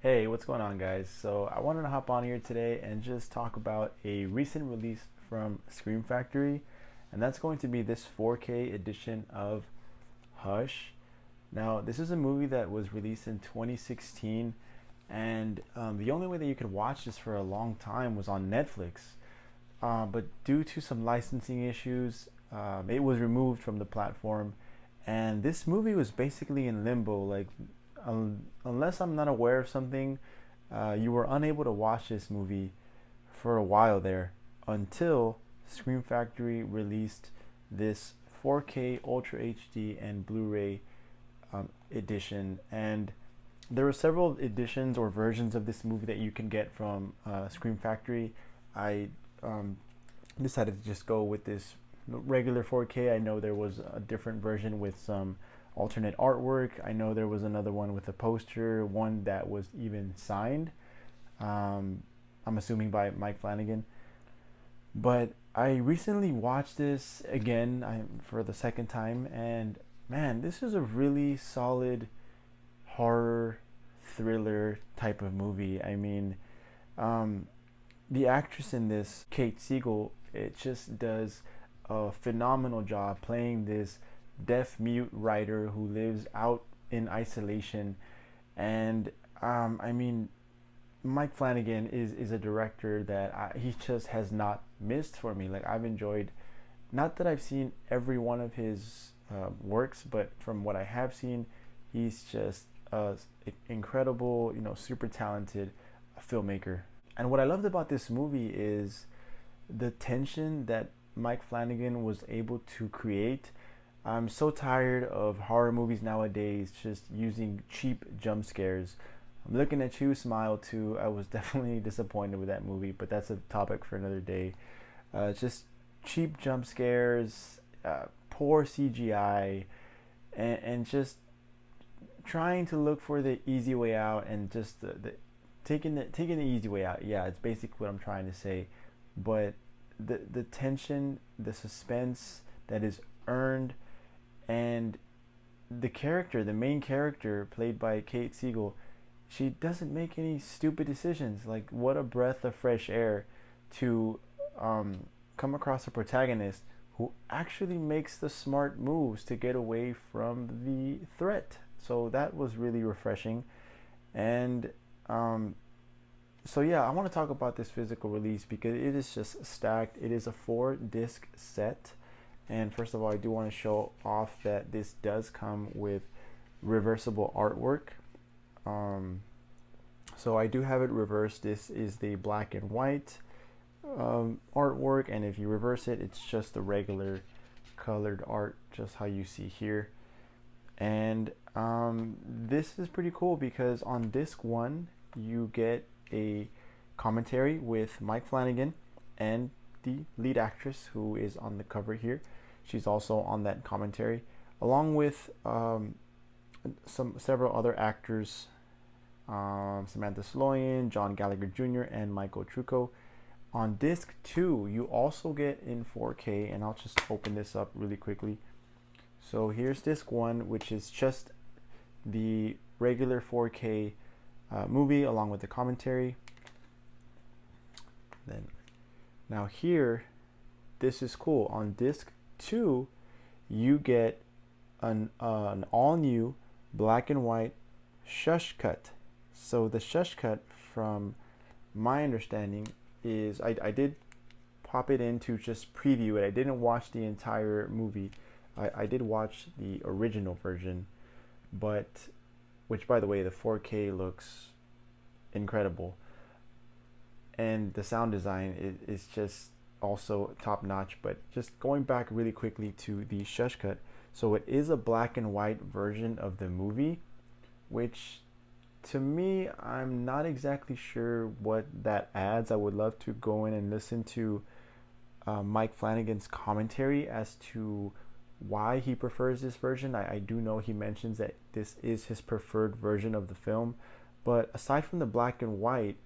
Hey, what's going on, guys? So, I wanted to hop on here today and just talk about a recent release from Scream Factory, and that's going to be this 4K edition of Hush. Now, this is a movie that was released in 2016, and the only way that you could watch this for a long time was on Netflix. But due to some licensing issues, it was removed from the platform, and this movie was basically in limbo. Like, unless I'm not aware of something, you were unable to watch this movie for a while there until Scream Factory released this 4K Ultra HD and Blu-ray edition, and there were several editions or versions of this movie that you can get from Scream Factory. I um, decided to just go with this regular 4K. I know there was a different version with some alternate artwork. I know there was another one with a poster, one that was even signed. I'm assuming by Mike Flanagan. But I recently watched this again for the second time, and man, this is a really solid horror thriller type of movie. I mean, um, the actress in this, Kate Siegel, it just does a phenomenal job playing this deaf mute writer who lives out in isolation. And I mean, Mike Flanagan is a director that he just has not missed for me. Like, I've enjoyed, not that I've seen every one of his works, but from what I have seen, he's just incredible, super talented filmmaker. And what I loved about this movie is the tension that Mike Flanagan was able to create. I'm so tired of horror movies nowadays just using cheap jump scares. I'm looking at you, Smile 2. I was definitely disappointed with that movie, but that's a topic for another day. Just cheap jump scares, poor CGI, and just trying to look for the easy way out, and just the taking the easy way out. Yeah, it's basically what I'm trying to say. But the tension, the suspense that is earned, and the main character played by Kate Siegel, she doesn't make any stupid decisions. Like, what a breath of fresh air to come across a protagonist who actually makes the smart moves to get away from the threat. So that was really refreshing. And so yeah, I want to talk about this physical release because it is just stacked. It is a 4-disc set. And first of all, I do want to show off that this does come with reversible artwork. So I do have it reversed. This is the black and white artwork, and if you reverse it, it's just the regular colored art, just how you see here. And this is pretty cool because on disc 1 you get a commentary with Mike Flanagan and the lead actress who is on the cover here. She's also on that commentary, along with several other actors, Samantha Sloyan, John Gallagher Jr., and Michael Trucco. On disc 2, you also get in 4K, and I'll just open this up really quickly. So here's disc 1, which is just the regular 4K movie along with the commentary. Then now here, this is cool. On disc 2, you get an all new black and white shush cut. So the shush cut, from my understanding, is I did pop it in to just preview it. I didn't watch the entire movie. I did watch the original version, but which, by the way, the 4K looks incredible, and the sound design is just also top notch. But just going back really quickly to the shush cut, so it is a black and white version of the movie, which to me, I'm not exactly sure what that adds. I would love to go in and listen to Mike Flanagan's commentary as to why he prefers this version. I do know he mentions that this is his preferred version of the film, but aside from the black and white,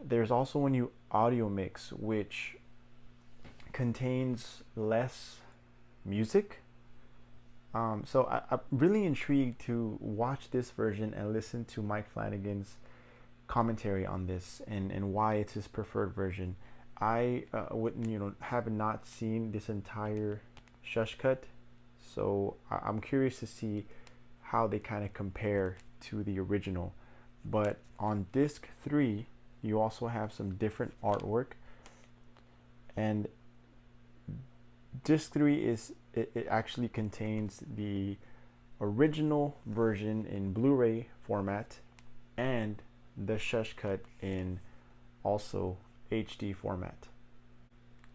there's also a new audio mix which contains less music, I'm really intrigued to watch this version and listen to Mike Flanagan's commentary on this, and why it's his preferred version. I wouldn't, have not seen this entire shush cut, so I'm curious to see how they kind of compare to the original. But on disc 3, you also have some different artwork, and disc 3 it actually contains the original version in Blu-ray format and the shush cut in also HD format,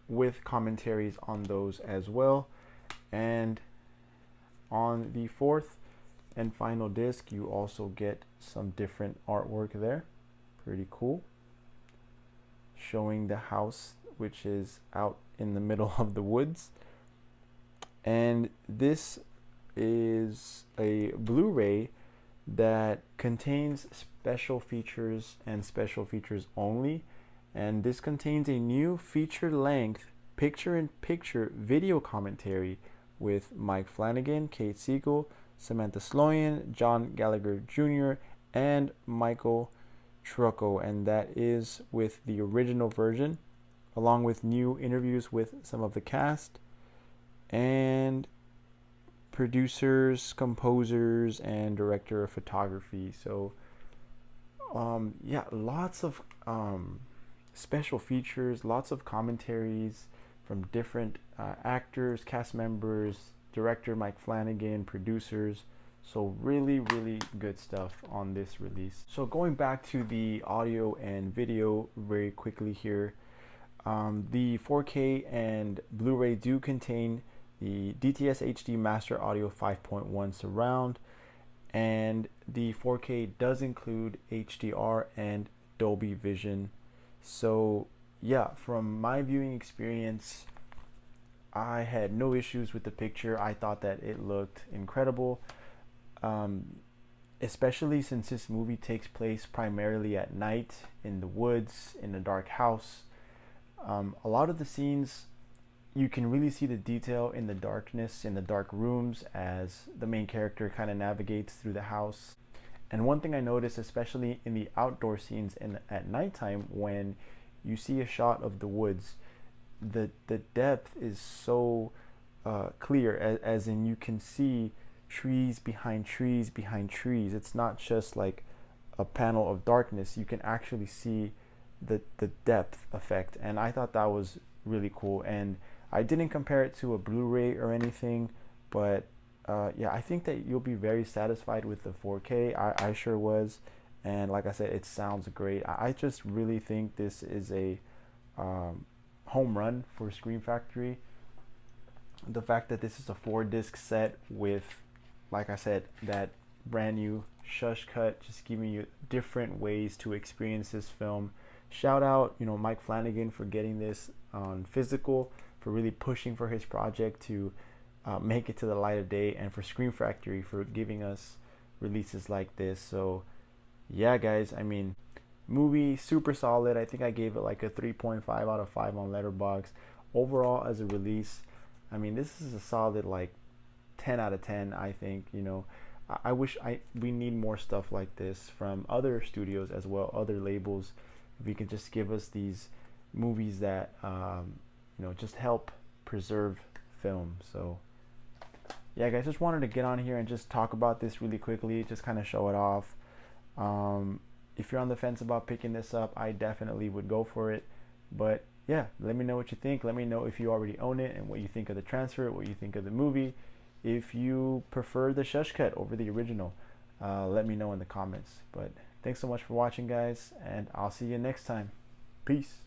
with commentaries on those as well. And on the fourth and final disc, you also get some different artwork there. Pretty cool. Showing the house, which is out in the middle of the woods. And this is a Blu-ray that contains special features and special features only. And this contains a new feature-length picture-in-picture video commentary with Mike Flanagan, Kate Siegel, Samantha Sloyan, John Gallagher Jr., and Michael Trucco, and that is with the original version, along with new interviews with some of the cast and producers, composers, and director of photography. So yeah, lots of special features, lots of commentaries from different actors, cast members, director Mike Flanagan, producers. So really, really good stuff on this release. So going back to the audio and video very quickly here, the 4K and Blu-ray do contain the DTS HD Master Audio 5.1 surround, and the 4K does include HDR and Dolby Vision. So yeah, from my viewing experience, I had no issues with the picture. I thought that it looked incredible, especially since this movie takes place primarily at night in the woods, in a dark house. A lot of the scenes, you can really see the detail in the darkness, in the dark rooms, as the main character kind of navigates through the house. And one thing I noticed, especially in the outdoor scenes at nighttime, when you see a shot of the woods, the depth is so clear, as in you can see trees behind trees behind trees. It's not just like a panel of darkness. You can actually see the depth effect, and I thought that was really cool. And I didn't compare it to a Blu-ray or anything, but yeah, I think that you'll be very satisfied with the 4K. I sure was, and like I said, it sounds great. I just really think this is a home run for Scream Factory. The fact that this is a 4-disc set with, like I said, that brand new shush cut, just giving you different ways to experience this film. Shout out, Mike Flanagan for getting this on physical, for really pushing for his project to make it to the light of day, and for Scream Factory for giving us releases like this. So yeah, guys, I mean, movie super solid. I think I gave it like a 3.5 out of 5 on Letterboxd. Overall, as a release, I mean, this is a solid like 10 out of 10. I think, I wish we need more stuff like this from other studios as well, other labels. If you can just give us these movies that just help preserve film. So yeah, guys, just wanted to get on here and just talk about this really quickly, just kind of show it off. If you're on the fence about picking this up, I definitely would go for it. But yeah, let me know what you think. Let me know if you already own it and what you think of the transfer, what you think of the movie. If you prefer the shush cut over the original, let me know in the comments. But thanks so much for watching, guys, and I'll see you next time. Peace.